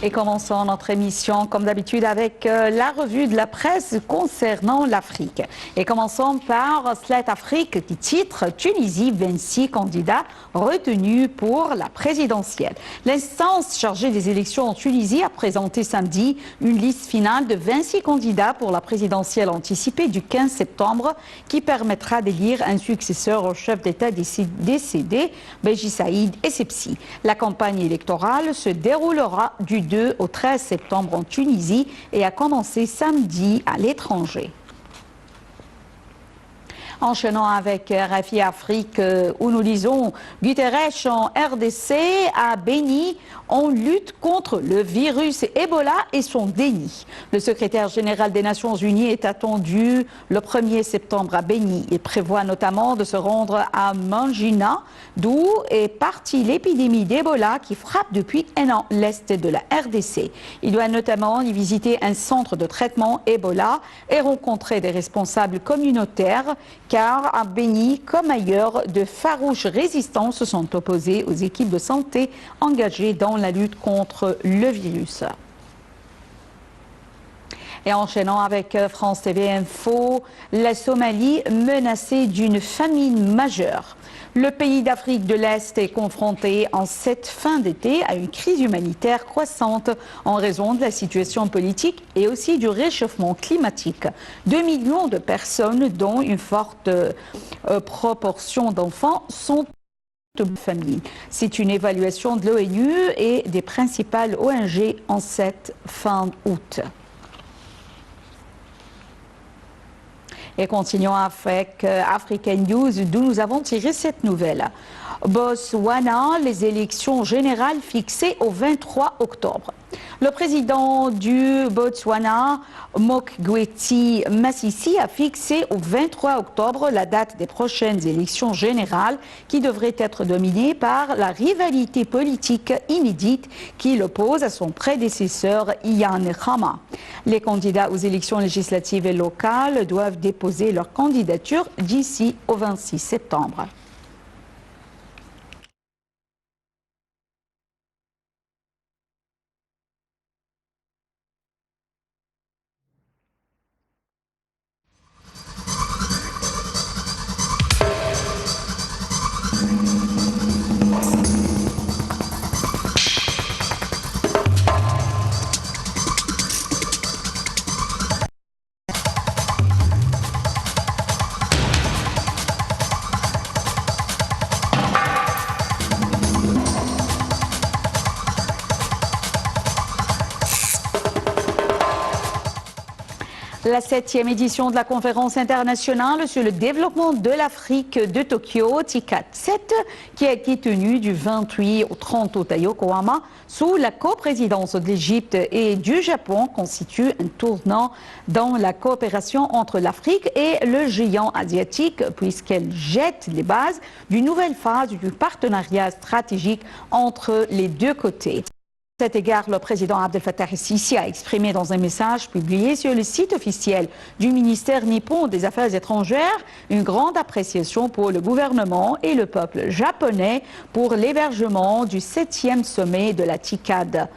Et commençons notre émission, comme d'habitude, avec la revue de la presse concernant l'Afrique. Et commençons par Slate Afrique qui titre « Tunisie, 26 candidats retenus pour la présidentielle ». L'instance chargée des élections en Tunisie a présenté samedi une liste finale de 26 candidats pour la présidentielle anticipée du 15 septembre qui permettra d'élire un successeur au chef d'État décédé, Beji Saïd Essebsi. La campagne électorale se déroulera du 2 au 13 septembre en Tunisie et a commencé samedi à l'étranger. Enchaînons avec RFI Afrique où nous lisons Guterres en RDC à Béni en lutte contre le virus Ebola et son déni. Le secrétaire général des Nations Unies est attendu le 1er septembre à Béni. Il prévoit notamment de se rendre à Mangina, d'où est partie l'épidémie d'Ebola qui frappe depuis un an l'est de la RDC. Il doit notamment y visiter un centre de traitement Ebola et rencontrer des responsables communautaires car à Béni, comme ailleurs, de farouches résistants se sont opposés aux équipes de santé engagées dans la lutte contre le virus. Et enchaînant avec France TV Info, la Somalie menacée d'une famine majeure. Le pays d'Afrique de l'Est est confronté en cette fin d'été à une crise humanitaire croissante en raison de la situation politique et aussi du réchauffement climatique. 2 millions de personnes, dont une forte proportion d'enfants, sont de famille. C'est une évaluation de l'ONU et des principales ONG en cette fin août. Et continuons avec African News, d'où nous avons tiré cette nouvelle. Botswana, les élections générales fixées au 23 octobre. Le président du Botswana, Mokgweetsi Masisi, a fixé au 23 octobre la date des prochaines élections générales qui devraient être dominées par la rivalité politique inédite qui l'oppose à son prédécesseur Ian Khama. Les candidats aux élections législatives et locales doivent déposer leur candidature d'ici au 26 septembre. La 7e édition de la conférence internationale sur le développement de l'Afrique de Tokyo, TICAD 7, qui a été tenue du 28 au 30 août à Yokohama, sous la coprésidence de l'Égypte et du Japon, constitue un tournant dans la coopération entre l'Afrique et le géant asiatique, puisqu'elle jette les bases d'une nouvelle phase du partenariat stratégique entre les deux côtés. À cet égard, le président Abdel Fattah el-Sisi a exprimé dans un message publié sur le site officiel du ministère nippon des Affaires étrangères une grande appréciation pour le gouvernement et le peuple japonais pour l'hébergement du 7e sommet de la TICAD.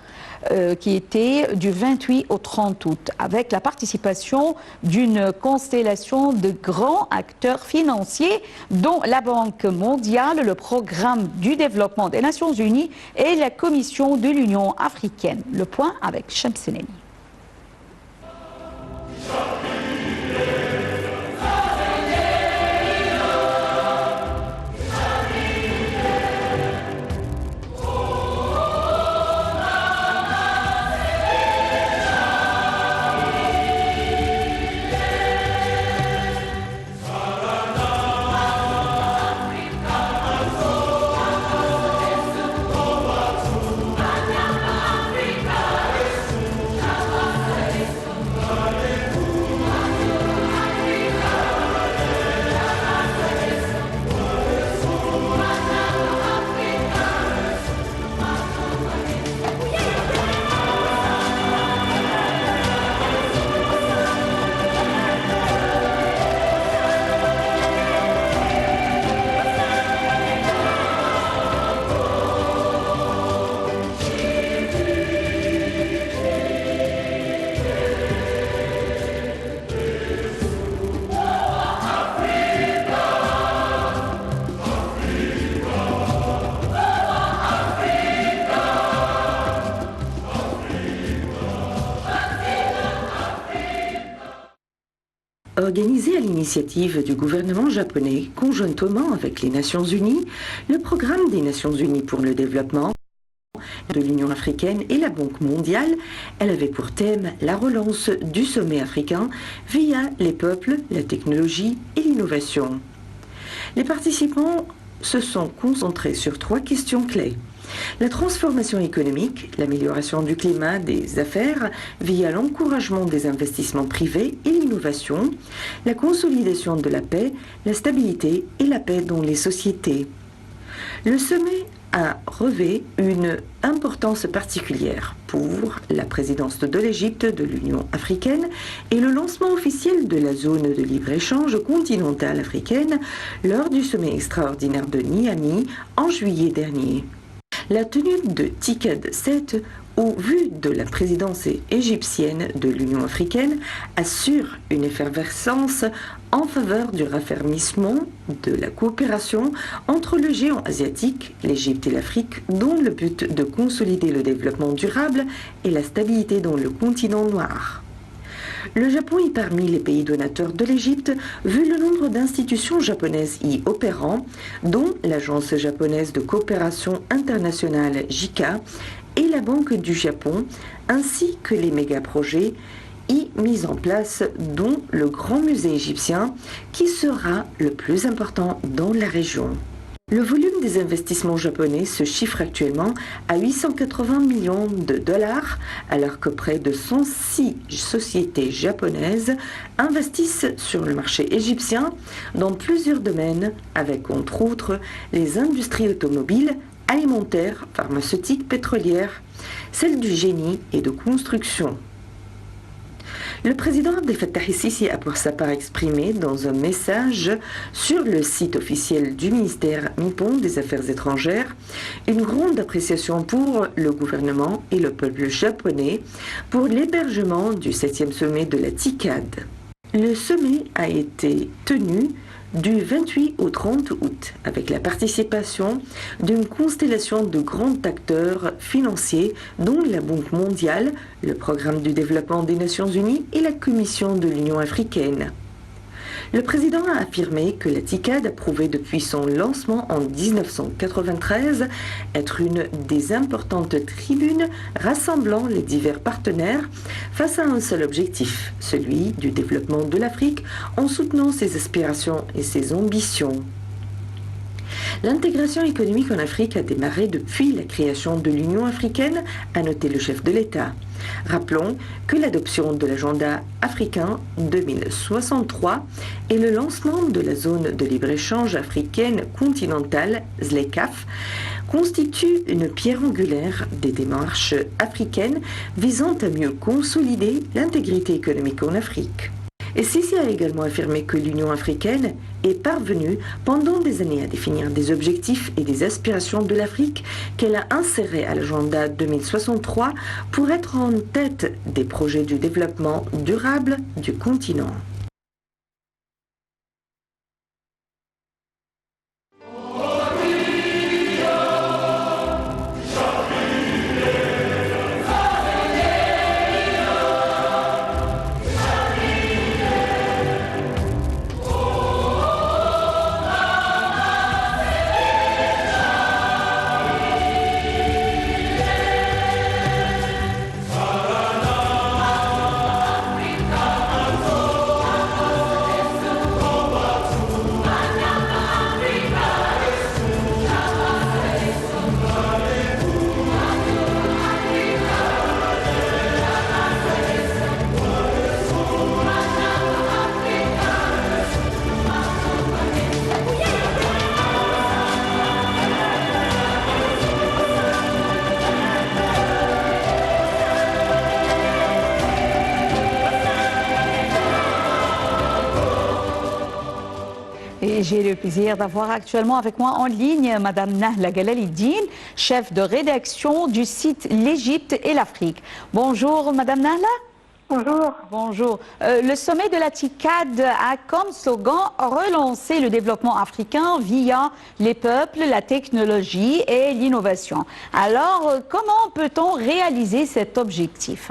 Qui était du 28 au 30 août, avec la participation d'une constellation de grands acteurs financiers, dont la Banque mondiale, le Programme du développement des Nations unies et la Commission de l'Union africaine. Le point avec Shamseneni. organisé à l'initiative du gouvernement japonais, conjointement avec les Nations Unies, le programme des Nations Unies pour le développement de l'Union africaine et la Banque mondiale. Elle avait pour thème la relance du sommet africain via les peuples, la technologie et l'innovation. Les participants se sont concentrés sur 3 questions clés. La transformation économique, l'amélioration du climat des affaires via l'encouragement des investissements privés et l'innovation, la consolidation de la paix, la stabilité et la paix dans les sociétés. Le sommet a revêt une importance particulière pour la présidence de l'Égypte de l'Union africaine et le lancement officiel de la zone de libre-échange continentale africaine lors du sommet extraordinaire de Niamey en juillet dernier. La tenue de TICAD 7, au vu de la présidence égyptienne de l'Union africaine, assure une effervescence en faveur du raffermissement de la coopération entre le géant asiatique, l'Égypte et l'Afrique, dont le but de consolider le développement durable et la stabilité dans le continent noir. Le Japon est parmi les pays donateurs de l'Égypte, vu le nombre d'institutions japonaises y opérant, dont l'Agence japonaise de coopération internationale JICA et la Banque du Japon, ainsi que les méga-projets y mis en place, dont le Grand Musée égyptien, qui sera le plus important dans la région. Le volume des investissements japonais se chiffre actuellement à 880 millions de dollars, alors que près de 106 sociétés japonaises investissent sur le marché égyptien dans plusieurs domaines, avec entre autres les industries automobiles, alimentaires, pharmaceutiques, pétrolières, celles du génie et de construction. Le président Abdel Fattah el-Sisi a pour sa part exprimé dans un message sur le site officiel du ministère nippon des Affaires étrangères une grande appréciation pour le gouvernement et le peuple japonais pour l'hébergement du 7e sommet de la TICAD. Le sommet a été tenu du 28 au 30 août, avec la participation d'une constellation de grands acteurs financiers, dont la Banque mondiale, le Programme du développement des Nations Unies et la Commission de l'Union africaine. Le président a affirmé que la TICAD a prouvé depuis son lancement en 1993 être une des importantes tribunes rassemblant les divers partenaires face à un seul objectif, celui du développement de l'Afrique en soutenant ses aspirations et ses ambitions. L'intégration économique en Afrique a démarré depuis la création de l'Union africaine, a noté le chef de l'État. Rappelons que l'adoption de l'agenda africain 2063 et le lancement de la zone de libre-échange africaine continentale, ZLECAf, constituent une pierre angulaire des démarches africaines visant à mieux consolider l'intégrité économique en Afrique. Et Sisi a également affirmé que l'Union africaine est parvenue pendant des années à définir des objectifs et des aspirations de l'Afrique qu'elle a insérés à l'agenda 2063 pour être en tête des projets du développement durable du continent. Et j'ai le plaisir d'avoir actuellement avec moi en ligne Madame Nahla Galal-Eddine, chef de rédaction du site L'Égypte et l'Afrique. Bonjour Madame Nahla. Bonjour. Bonjour. Le sommet de la TICAD a comme slogan relancer le développement africain via les peuples, la technologie et l'innovation. Alors, comment peut-on réaliser cet objectif?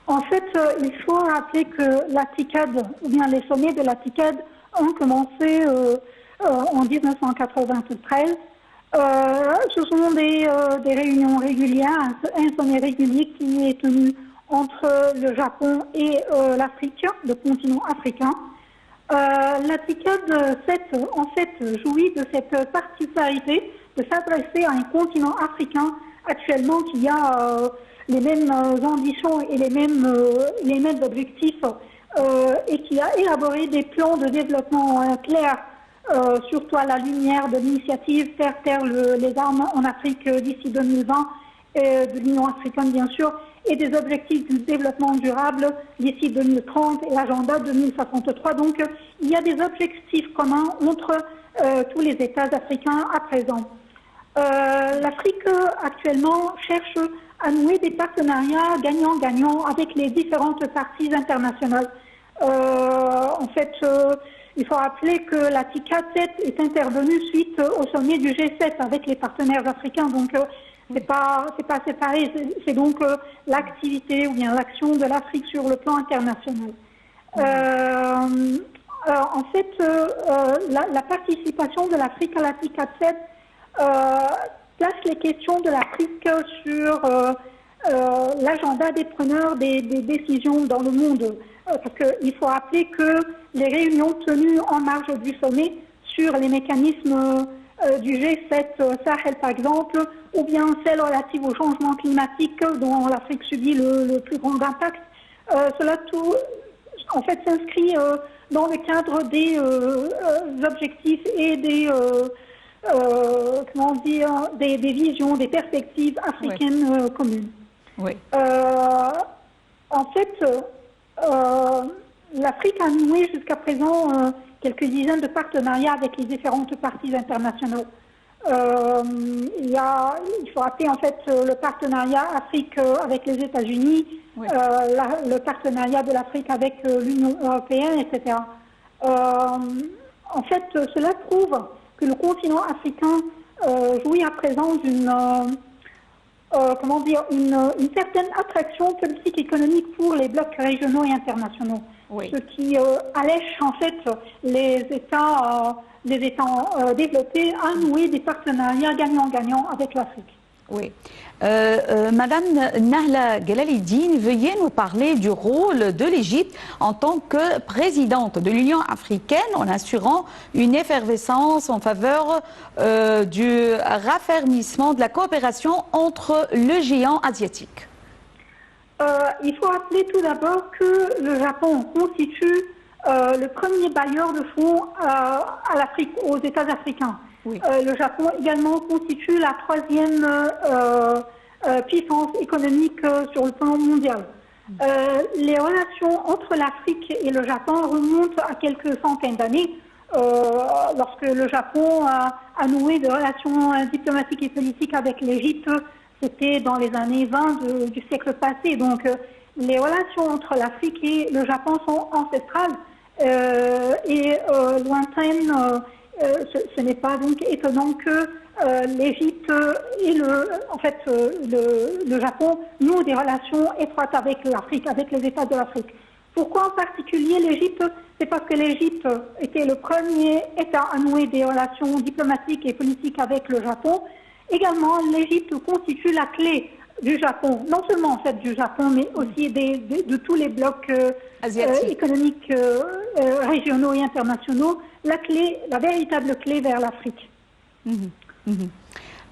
En fait, il faut rappeler que la TICAD, ou bien les sommets de la TICAD, ont commencé en 1993. Ce sont des réunions régulières, un sommet régulier qui est tenu entre le Japon et l'Afrique, le continent africain. La TICAD 7, en fait, jouit de cette particularité de s'adresser à un continent africain actuellement qui a les mêmes ambitions et les mêmes objectifs et qui a élaboré des plans de développement clairs, surtout à la lumière de l'initiative Terre les armes en Afrique d'ici 2020, de l'Union africaine bien sûr, et des objectifs du développement durable d'ici 2030 et l'agenda 2063. Donc il y a des objectifs communs entre tous les États africains à présent. L'Afrique actuellement cherche à nouer des partenariats gagnant-gagnant avec les différentes parties internationales. En fait, il faut rappeler que la TICAD 7 est intervenue suite au sommet du G7 avec les partenaires africains. Donc, c'est pas séparé. C'est donc l'activité ou bien l'action de l'Afrique sur le plan international. En fait, la participation de l'Afrique à la TICAD 7 place les questions de l'Afrique sur l'agenda des preneurs des décisions dans le monde. Parce qu'il faut rappeler que les réunions tenues en marge du sommet sur les mécanismes du G7 Sahel par exemple, ou bien celles relatives au changement climatique dont l'Afrique subit le plus grand impact, cela tout en fait s'inscrit dans le cadre des objectifs et des des visions, des perspectives africaines communes. Oui. En fait, l'Afrique a noué jusqu'à présent quelques dizaines de partenariats avec les différentes parties internationales. Il faut rappeler en fait le partenariat Afrique avec les États-Unis, le partenariat de l'Afrique avec l'Union européenne, etc. En fait, cela prouve que le continent africain jouit à présent d'une une certaine attraction politique économique pour les blocs régionaux et internationaux. Oui. Ce qui allège en fait les États développés à nouer des partenariats gagnant-gagnant avec l'Afrique. Oui. Madame Nahla Ghelal-Eddine, veuillez nous parler du rôle de l'Égypte en tant que présidente de l'Union africaine en assurant une effervescence en faveur du raffermissement de la coopération entre le géant asiatique. Il faut rappeler tout d'abord que le Japon constitue le premier bailleur de fonds à l'Afrique, aux États africains. Oui. Le Japon également constitue la troisième puissance économique sur le plan mondial. Les relations entre l'Afrique et le Japon remontent à quelques centaines d'années, lorsque le Japon a noué des relations diplomatiques et politiques avec l'Égypte. C'était dans les années 20 du siècle passé. Donc les relations entre l'Afrique et le Japon sont ancestrales et lointaines. Ce n'est pas donc étonnant que l'Égypte et le Japon nouent des relations étroites avec l'Afrique, avec les États de l'Afrique. Pourquoi en particulier l'Égypte? C'est parce que l'Égypte était le premier État à nouer des relations diplomatiques et politiques avec le Japon. Également, l'Égypte constitue la clé du Japon, non seulement en fait du Japon, mais aussi de tous les blocs économiques régionaux et internationaux, la véritable clé vers l'Afrique.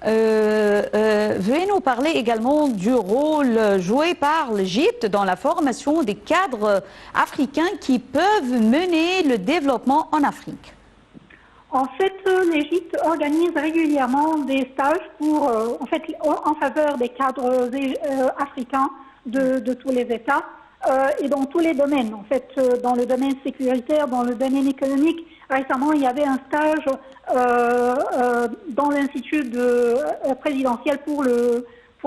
Veuillez nous parler également du rôle joué par l'Égypte dans la formation des cadres africains qui peuvent mener le développement en Afrique. En fait, l'Égypte organise régulièrement des stages en faveur des cadres africains de tous les États et dans tous les domaines. En fait, dans le domaine sécuritaire, dans le domaine économique. Récemment, il y avait un stage dans l'Institut présidentiel pour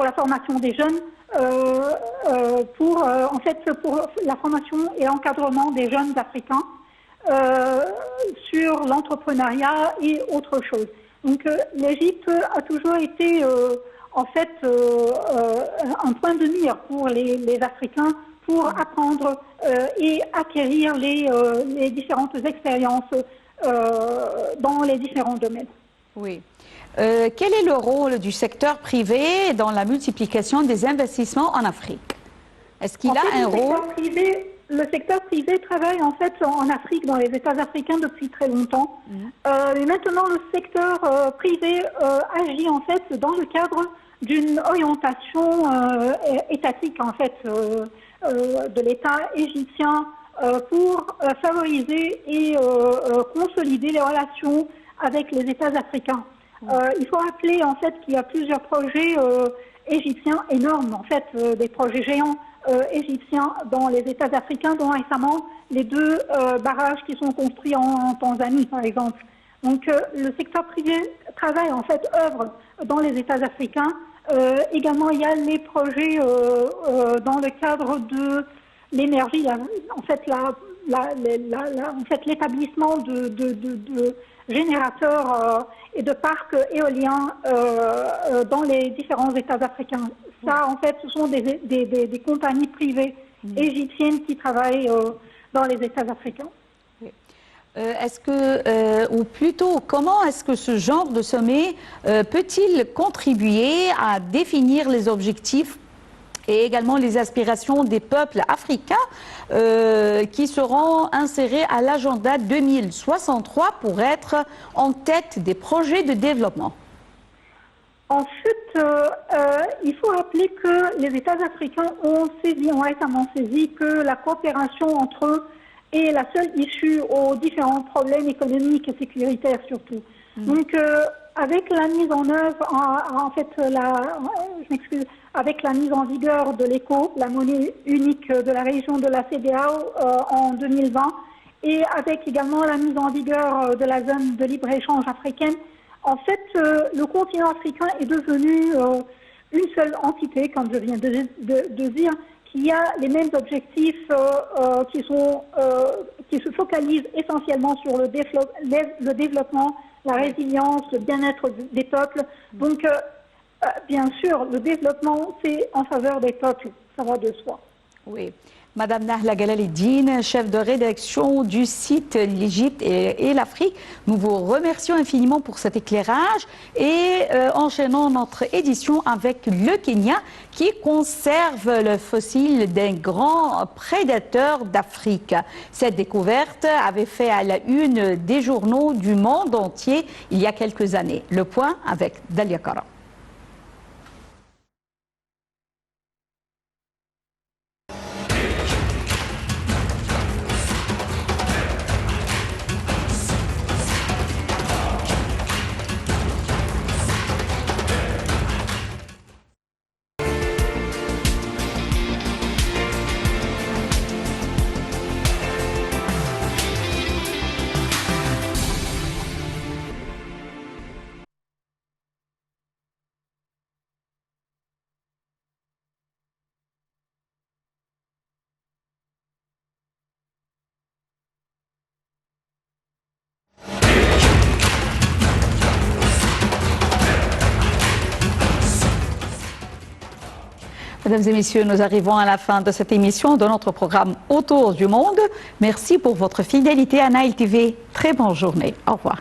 la formation des jeunes, pour la formation et l'encadrement des jeunes africains. Sur l'entrepreneuriat et autre chose. Donc l'Égypte a toujours été un point de mire pour les Africains pour apprendre et acquérir les différentes expériences dans les différents domaines. Oui. Quel est le rôle du secteur privé dans la multiplication des investissements en Afrique? Est-ce qu'il a un rôle? Le secteur privé travaille en fait en Afrique, dans les États africains depuis très longtemps. Et maintenant, le secteur privé agit en fait dans le cadre d'une orientation étatique en fait de l'État égyptien pour favoriser et consolider les relations avec les États africains. Il faut rappeler en fait qu'il y a plusieurs projets égyptiens énormes, en fait, des projets géants égyptiens dans les États africains, dont récemment les 2 barrages qui sont construits en Tanzanie, par exemple. Donc le secteur privé travaille, en fait, œuvre dans les États africains. Également, il y a les projets dans le cadre de l'énergie, en fait, l'établissement de générateurs et de parcs éoliens dans les différents États africains. Ça, en fait, ce sont des compagnies privées égyptiennes qui travaillent dans les États africains. Est-ce que, ou plutôt, comment est-ce que ce genre de sommet peut-il contribuer à définir les objectifs et également les aspirations des peuples africains qui seront insérés à l'agenda 2063 pour être en tête des projets de développement? En fait, il faut rappeler que les États africains ont récemment saisi que la coopération entre eux est la seule issue aux différents problèmes économiques et sécuritaires surtout. Donc, avec la mise en œuvre, avec la mise en vigueur de l'ECO, la monnaie unique de la région de la CEDEAO en 2020, et avec également la mise en vigueur de la zone de libre-échange africaine, en fait, le continent africain est devenu une seule entité, comme je viens de dire, qui a les mêmes objectifs qui se focalisent essentiellement sur le développement, la résilience, le bien-être des peuples. Donc, bien sûr, le développement, c'est en faveur des peuples, ça va de soi. Oui. Madame Nahla Galaledine, chef de rédaction du site L'Égypte et l'Afrique, nous vous remercions infiniment pour cet éclairage et enchaînons notre édition avec le Kenya qui conserve le fossile d'un grand prédateur d'Afrique. Cette découverte avait fait à la une des journaux du monde entier il y a quelques années. Le point avec Dalia Kara. Mesdames et messieurs, nous arrivons à la fin de cette émission de notre programme Autour du monde. Merci pour votre fidélité à Nile TV. Très bonne journée. Au revoir.